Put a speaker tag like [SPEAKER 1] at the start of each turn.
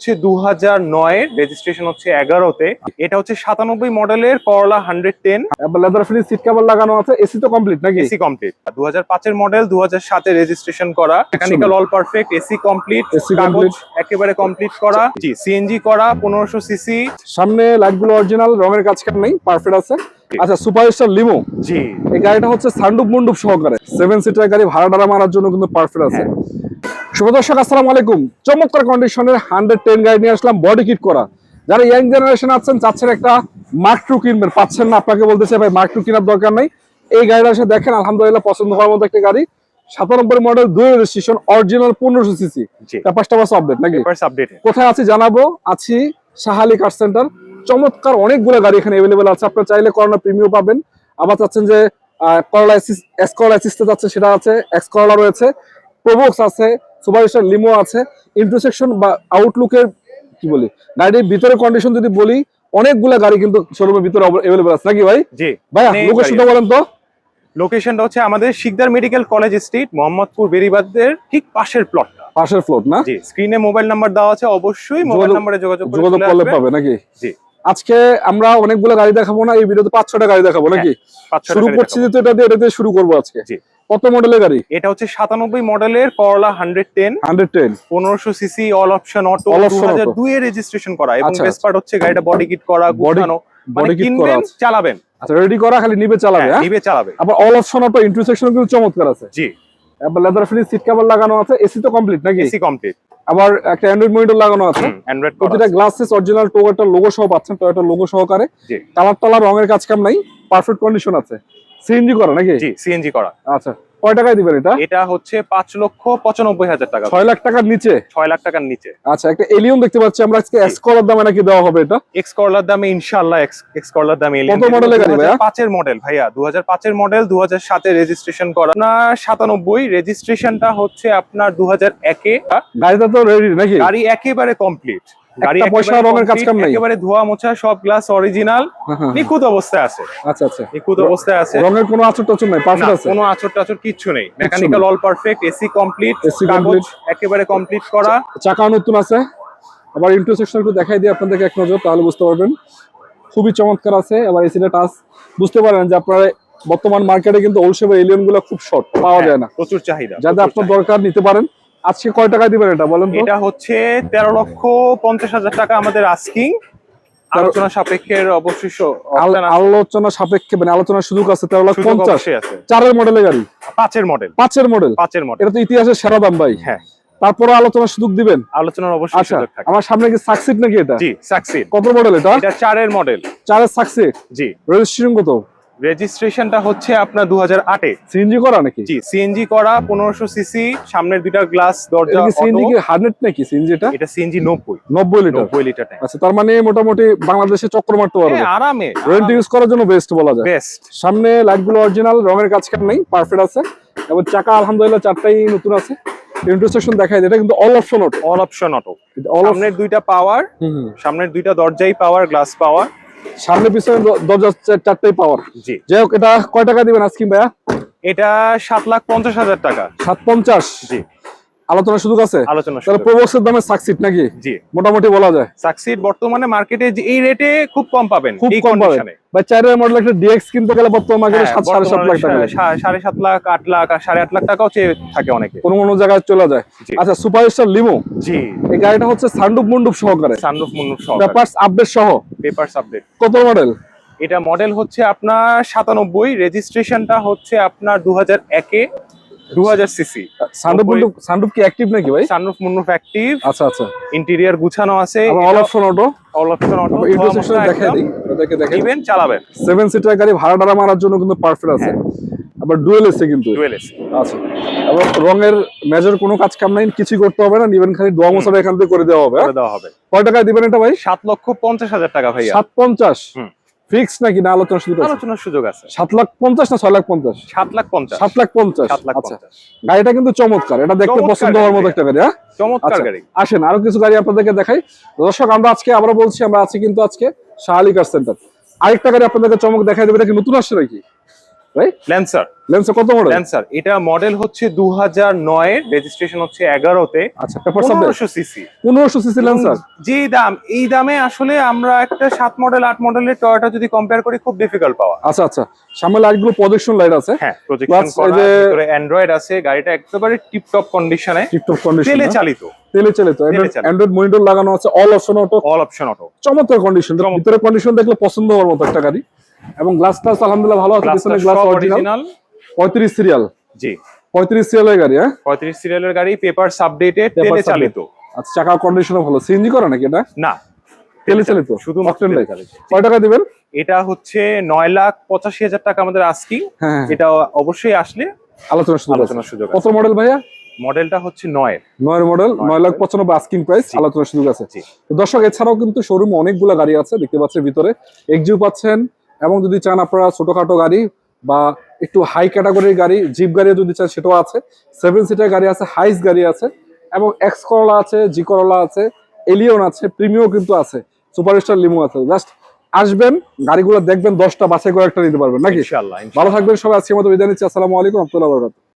[SPEAKER 1] হচ্ছে 2009 এর, রেজিস্ট্রেশন হচ্ছে 11-তে। এটা হচ্ছে 97 মডেলের করলা 110।
[SPEAKER 2] লেদার ফিনিশ সিট কভার লাগানো আছে, এসি তো কমপ্লিট নাকি?
[SPEAKER 1] AC complete. 2005 এর মডেল, 2007 এ রেজিস্ট্রেশন করা, mechanical all perfect, AC complete, কাগজ একেবারে কমপ্লিট করা, জি সিএনজি করা, 1500 সিসি।
[SPEAKER 2] সামনে লাইটগুলো অরিজিনাল, রঙের কাজ কাম নেই, পারফেক্ট আছে। আচ্ছা, সুপারস্টার লিমো,
[SPEAKER 1] জি
[SPEAKER 2] এই গাড়িটা হচ্ছে সানরুফ মুন্ডুপ সহকারে 7 সিটার গাড়ি, ভাড়া টাড়া মারার জন্য কিন্তু পারফেক্ট আছে। শুভ দর্শক, আসসালামু আলাইকুম। চমৎকার কন্ডিশনের 110 গাড়ি নিয়ে আসলাম, বডি কিট করা। যারা ইয়াং জেনারেশন আছেন, চাচ্ছেন একটা মার্ক টু কিনবেন, পাচ্ছেন না, আপনাকে বলতেছে ভাই মার্ক টু কেনার দরকার নেই, এই গাড়িটা এসে দেখেন, আলহামদুলিল্লাহ পছন্দ হওয়ার মতো একটা গাড়ি। 97 মডেল, 2 রেজিস্ট্রেশন, অরিজিনাল 1500 সিসি, পেপারটা বাস আপডেট নাকি? কোথায় আছি জানাবো। আছি শাহালি কার সেন্টার। চমৎকার অনেকগুলো গাড়ি এখানে অ্যাভেলেবেল আছে, আপনারা চাইলে করোনা প্রিমিয়াম পাবেন। আবার চাচ্ছেন যে করোলা এস করোলা অ্যাসিস্টে যাচ্ছে, সেটা আছে, এক্স করোলা রয়েছে, প্রোবক্স আছে, সুপারস্টার লিমো আছে। ইন্টারসেকশন বা আউটলুকের কি বলি, গাড়ির ভিতরে কন্ডিশন যদি বলি, অনেকগুলো গাড়ি কিন্তু শোরুমের ভিতরে অ্যাভেলেবেল আছে নাকি ভাই?
[SPEAKER 1] জি
[SPEAKER 2] ভাই, লোকেশনটা বলেন তো।
[SPEAKER 1] লোকেশনটা হচ্ছে আমাদের Sikdar medical college street, Mohammadpur বেরিবাদের ঠিক পাশের প্লটটা,
[SPEAKER 2] পাশের ফ্লোর না?
[SPEAKER 1] জি। স্ক্রিনে মোবাইল নাম্বার দেওয়া আছে, অবশ্যই মোবাইল নম্বরে যোগাযোগ
[SPEAKER 2] করলে পাবে নাকি?
[SPEAKER 1] জি।
[SPEAKER 2] আজকে আমরা অনেকগুলো গাড়ি দেখাবো না, এই ভিডিওতে 5-6টা গাড়ি দেখাবো নাকি? শুরু করছি যেহেতু এটা দিয়ে শুরু করবো আজকে।
[SPEAKER 1] জি।
[SPEAKER 2] কত মডেলের গাড়ি?
[SPEAKER 1] এটা হচ্ছে 97 মডেলের করলা 110, 1500 সিসি, অল অপশন অটো, 2002 এর রেজিস্ট্রেশন করা, এবং বেস্ট পার্ট হচ্ছে গাড়িটা বডি কিট করা, গুছানো, মানে কিনবেন চালাবেন।
[SPEAKER 2] আচ্ছা, রেডি করা, খালি নিবে চালাবে। হ্যাঁ,
[SPEAKER 1] নিবে চালাবে।
[SPEAKER 2] আবার অল অপশন অটো, ইন্টারসেকশন কিন্তু চমৎকার আছে।
[SPEAKER 1] জি।
[SPEAKER 2] আবার লেদার ফিনিশ সিট কভার লাগানো আছে, এসি তো কমপ্লিট নাকি?
[SPEAKER 1] AC complete.
[SPEAKER 2] আবার একটা অ্যান্ড্রয়েড মনিটর লাগানো আছে,
[SPEAKER 1] অ্যান্ড্রয়েড।
[SPEAKER 2] প্রতিটা গ্লাসেস অরিজিনাল টয়োটা লোগো সহ পাচ্ছেন, টয়োটা লোগো সহকারে। কালার টালার রঙের কাজ কাম নাই, পারফেক্ট কন্ডিশন আছে। সিএনজি করা নাকি?
[SPEAKER 1] জি, সিএনজি করা।
[SPEAKER 2] আচ্ছা, কয় টাকায় দিবেন এটা?
[SPEAKER 1] এটা হচ্ছে 5,95,000 টাকা।
[SPEAKER 2] 6 লাখ টাকার নিচে?
[SPEAKER 1] 6 লাখ টাকার নিচে।
[SPEAKER 2] আচ্ছা, একটা এলিয়ন দেখতে পাচ্ছি আমরা আজকে, এক্স করলার দামে নাকি দেওয়া হবে এটা?
[SPEAKER 1] এক্স করলার দামে ইনশাআল্লাহ, এক্স করলার দামে এলিয়ন।
[SPEAKER 2] কত মডেলের গাড়ি ভাইয়া?
[SPEAKER 1] 2005 এর মডেল ভাইয়া, 2005 এর মডেল, 2007 এ রেজিস্ট্রেশন করা, না 97, রেজিস্ট্রেশনটা হচ্ছে আপনার 2001 এ।
[SPEAKER 2] গাড়িটা তো রেডি নাকি?
[SPEAKER 1] গাড়ি একেবারে কমপ্লিট, গাড়ি
[SPEAKER 2] পয়সা রঙের কাজ কাম নাই,
[SPEAKER 1] একেবারে ধোয়া মোছা, সব গ্লাস অরিজিনাল, নিখুঁত অবস্থায় আছে।
[SPEAKER 2] আচ্ছা আচ্ছা,
[SPEAKER 1] নিখুঁত অবস্থায় আছে,
[SPEAKER 2] রঙের কোনো আঁচড় টাচড় নাই, পারফেক্ট আছে,
[SPEAKER 1] কোনো আঁচড় টাচড় কিচ্ছু নেই, mechanical all perfect, AC complete, কাগজ একেবারে কমপ্লিট করা,
[SPEAKER 2] চাকা নতুন আছে। আবার ইন্টারসেকশন একটু দেখাই দিই আপনাদেরকে এক নজর, তাহলে বুঝতে পারবেন, খুবই চমৎকার আছে। আবার এসিটা টাচ, বুঝতে পারেন যে আপনারা বর্তমান মার্কেটে কিন্তু ওলসেপ এলিয়ন গুলো খুব শর্ট পাওয়া যায় না,
[SPEAKER 1] প্রচুর চাহিদা,
[SPEAKER 2] যাদের আপনার দরকার নিতে পারেন। আজকে কয় টাকা দিবেন এটা বলেন তো?
[SPEAKER 1] এটা হচ্ছে 13,50,000 টাকা আমাদের আস্কিং। আলোচনা সাপেক্ষের অবশ্যই
[SPEAKER 2] আলোচনা সাপেক্ষে, মানে আলোচনার সুযোগ আছে। 13,50,000
[SPEAKER 1] আছে।
[SPEAKER 2] 4 মডেলের গাড়ি,
[SPEAKER 1] 5 এর মডেল,
[SPEAKER 2] 5 এর মডেল। এটা তো ইতিহাসের সেরা দাম ভাই।
[SPEAKER 1] হ্যাঁ,
[SPEAKER 2] তারপরে আলোচনার সুযোগ দিবেন?
[SPEAKER 1] আলোচনার অবশ্যই সুযোগ থাকে।
[SPEAKER 2] আমার সামনে কি সাকসিড নাকি এটা?
[SPEAKER 1] জি, সাকসিড।
[SPEAKER 2] কত মডেল এটা?
[SPEAKER 1] এটা 4 এর মডেল।
[SPEAKER 2] 4 এর সাকসিড।
[SPEAKER 1] জি।
[SPEAKER 2] রেজিস্ট্রেশন কত?
[SPEAKER 1] রেজিস্ট্রেশনটা হচ্ছে আপনার 2008 এ।
[SPEAKER 2] সিএনজি করা নাকি?
[SPEAKER 1] জি, সিএনজি করা, 1500 সিসি, সামনের দুইটা গ্লাস দরজা অটো।
[SPEAKER 2] সিএনজি কি 100 নাকি সিএনজি এটা?
[SPEAKER 1] এটা সিএনজি 90
[SPEAKER 2] লিটার।
[SPEAKER 1] 90 লিটার।
[SPEAKER 2] আচ্ছা, তার মানে মোটামুটি বাংলাদেশে চক্কর মারতে পারবে
[SPEAKER 1] আরামে,
[SPEAKER 2] রেন্ট ইউজ করার জন্য বেস্ট বলা যায়।
[SPEAKER 1] বেস্ট।
[SPEAKER 2] সামনে লাইটগুলো অরিজিনাল, রঙের কাজ কাম নেই, পারফেক্ট আছে। এবং চাকা আলহামদুলিল্লাহ 4টাই নতুন আছে। ইন্টারসেকশন দেখাই দেয়, এটা কিন্তু all option auto.
[SPEAKER 1] All option auto, সামনের দুইটা পাওয়ার, সামনের দুইটা দরজাই পাওয়ার, গ্লাস পাওয়ার,
[SPEAKER 2] সামনে পিছনে দরজা 4টাই পাওয়ার।
[SPEAKER 1] জি।
[SPEAKER 2] যাই হোক, এটা কয় টাকা দিবেন আজকে ভাইয়া?
[SPEAKER 1] এটা 7,50,000 টাকা।
[SPEAKER 2] 750?
[SPEAKER 1] জি।
[SPEAKER 2] আলোচনা সুযোগ আছে?
[SPEAKER 1] আলোচনা সুযোগ।
[SPEAKER 2] তাহলে প্রবক্সের দামে সাকসিড নাকি?
[SPEAKER 1] জি,
[SPEAKER 2] মোটামুটি বলা যায়।
[SPEAKER 1] সাকসিড বর্তমানে মার্কেটে এই রেটে খুব কম পাবেন,
[SPEAKER 2] খুব কম পাবেন ভাই। 4 এর মডেল একটা ডিএক্স কিনতে গেলে বর্তমান মার্কেটে 7.5 লাখ টাকা,
[SPEAKER 1] 7.5 লাখ, 8 লাখ, 8.5 লাখ টাকাও চেয়ে থাকে অনেকে,
[SPEAKER 2] কোনো জায়গায় চলে যায়। আচ্ছা, সুপারস্টার লিমো,
[SPEAKER 1] জি,
[SPEAKER 2] এই গাড়িটা হচ্ছে সানরুফ মুন্ডুপ সহকারে,
[SPEAKER 1] সানরুফ মুন্ডুপ সহ,
[SPEAKER 2] পেপারস আপডেট সহ।
[SPEAKER 1] Papers update.
[SPEAKER 2] কত মডেল
[SPEAKER 1] এটা? মডেল হচ্ছে আপনার 97, রেজিস্ট্রেশনটা হচ্ছে আপনার 2001 এ, 2000 সিসি।
[SPEAKER 2] সানরুফ কি অ্যাক্টিভ নাকি ভাই?
[SPEAKER 1] সানরুফ মুন্ডুপ অ্যাক্টিভ।
[SPEAKER 2] আচ্ছা আচ্ছা,
[SPEAKER 1] ইন্টেরিয়র গুছানো আছে,
[SPEAKER 2] all option auto.
[SPEAKER 1] All option auto,
[SPEAKER 2] intersection দেখাই দিই,
[SPEAKER 1] দিবেন চালাবেন।
[SPEAKER 2] 7 সিটার গাড়ি, ভাড়া টাড়া মারার জন্য কিন্তু পারফেক্ট আছে। আবার ডুয়েল এসি কিন্তু,
[SPEAKER 1] ডুয়েল এসি।
[SPEAKER 2] আচ্ছা, এবং রঙের মেজর কোনো কাজ কাম নাই, কিছুই করতে হবে না, নিবেন খালি দোয়া মোছাটা এখান থেকে করে দেওয়া হবে। কয় টাকায় দিবেন এটা ভাই?
[SPEAKER 1] 7,50,000 টাকা ভাইয়া।
[SPEAKER 2] 750 ফিক্স নাকি না আলোচনার সুযোগ আছে?
[SPEAKER 1] আলোচনার সুযোগ আছে।
[SPEAKER 2] 7,50,000 না 6,50,000?
[SPEAKER 1] 7,50,000।
[SPEAKER 2] 7,50,000। আচ্ছা, গাড়িটা কিন্তু চমৎকার, এটা দেখতে পছন্দ হওয়ার মতো একটা গাড়ি। হ্যাঁ,
[SPEAKER 1] চমৎকার গাড়ি।
[SPEAKER 2] আসেন আরো কিছু গাড়ি আপনাদেরকে দেখাই। দর্শক, আমরা আজকে আবার বলছি, আমরা আছি কিন্তু আজকে শাহালি কার সেন্টার। আরেকটা গাড়ি আপনাদেরকে চমক দেখাই দেবে, এটা কি নতুন আসছে নাকি? রাইট?
[SPEAKER 1] ল্যান্সার।
[SPEAKER 2] ল্যান্সার কত মডেল?
[SPEAKER 1] ল্যান্সার এটা মডেল হচ্ছে 2009 এর, রেজিস্ট্রেশন হচ্ছে 11 তে।
[SPEAKER 2] আচ্ছা, paper subject
[SPEAKER 1] 1500 CC.
[SPEAKER 2] 1500 CC Lancer.
[SPEAKER 1] যে দাম, এই দামে আসলে আমরা একটা 7 মডেল 8 মডেলের টয়োটা যদি কম্পেয়ার করি খুব ডিফিকাল্ট পাওয়া।
[SPEAKER 2] আচ্ছা আচ্ছা, সামনে লাইটগুলো প্রজেকশন লাইট আছে।
[SPEAKER 1] হ্যাঁ, প্রজেকশন করা, ভিতরে অ্যান্ড্রয়েড আছে, গাড়িটা একেবারে টিপটপ কন্ডিশনে,
[SPEAKER 2] টিপটপ কন্ডিশন,
[SPEAKER 1] তেলে চালিত।
[SPEAKER 2] তেলে চালিত, অ্যান্ড্রয়েড মনিটর লাগানো আছে, all option auto.
[SPEAKER 1] All option auto,
[SPEAKER 2] চমৎকার কন্ডিশন। ভিতরে কন্ডিশন দেখলে পছন্দ হওয়ার মতো একটা গাড়ি। এবং গ্লাস টাস আলহামদুলিল্লাহ ভালো আছে, পিছনে গ্লাস অরিজিনাল। 35 সিরিয়াল।
[SPEAKER 1] জি,
[SPEAKER 2] 35 সিরিয়ালের গাড়ি। হ্যাঁ,
[SPEAKER 1] 35 সিরিয়ালের গাড়ি, পেপারস আপডেটেড, তেলে চালিত।
[SPEAKER 2] আচ্ছা, চাকা কন্ডিশনও ভালো। সিএনজি করা নাকি এটা?
[SPEAKER 1] না,
[SPEAKER 2] তেলে চালিত,
[SPEAKER 1] শুধু
[SPEAKER 2] অকটেন
[SPEAKER 1] তেলে
[SPEAKER 2] লাইট।
[SPEAKER 1] চালিত।
[SPEAKER 2] কয় টাকা দিবেন?
[SPEAKER 1] এটা হচ্ছে 9,85,000 টাকা আমাদের আস্কিং।
[SPEAKER 2] হ্যাঁ,
[SPEAKER 1] এটা অবশ্যই আসলে
[SPEAKER 2] আলোচনার সুযোগ আছে। কত মডেল ভাইয়া?
[SPEAKER 1] মডেলটা হচ্ছে 9 এর।
[SPEAKER 2] 9 মডেল, 9,95,000 আস্কিং প্রাইস, আলোচনার সুযোগ আছে। তো দর্শক, এছাড়াও কিন্তু শোরুমে অনেকগুলো গাড়ি আছে, দেখতে পাচ্ছেন ভিতরে এক্সিউ পাচ্ছেন। এবং যদি চান আপনারা ছোটখাটো গাড়ি বা একটু হাই ক্যাটাগরির গাড়ি, জিপ গাড়ি যদি চান সেটাও আছে। 7 সিটার গাড়ি আছে, হাইস গাড়ি আছে, এবং এক্স করলা আছে, জি করলা আছে, এলিয়ন আছে, প্রিমিও কিন্তু আছে, সুপারস্টার লিমো আছে। জাস্ট আসবেন, গাড়িগুলো দেখবেন, 10টা বাছাই করে একটা নিতে পারবেন নাকি?
[SPEAKER 1] ইনশাআল্লাহ।
[SPEAKER 2] ভালো থাকবেন সবাই। আজকের মতো বিদায় নিচ্ছি। আসসালামু আলাইকুম ওয়া রাহমাতুল্লাহি ওয়া বারাকাতুহু।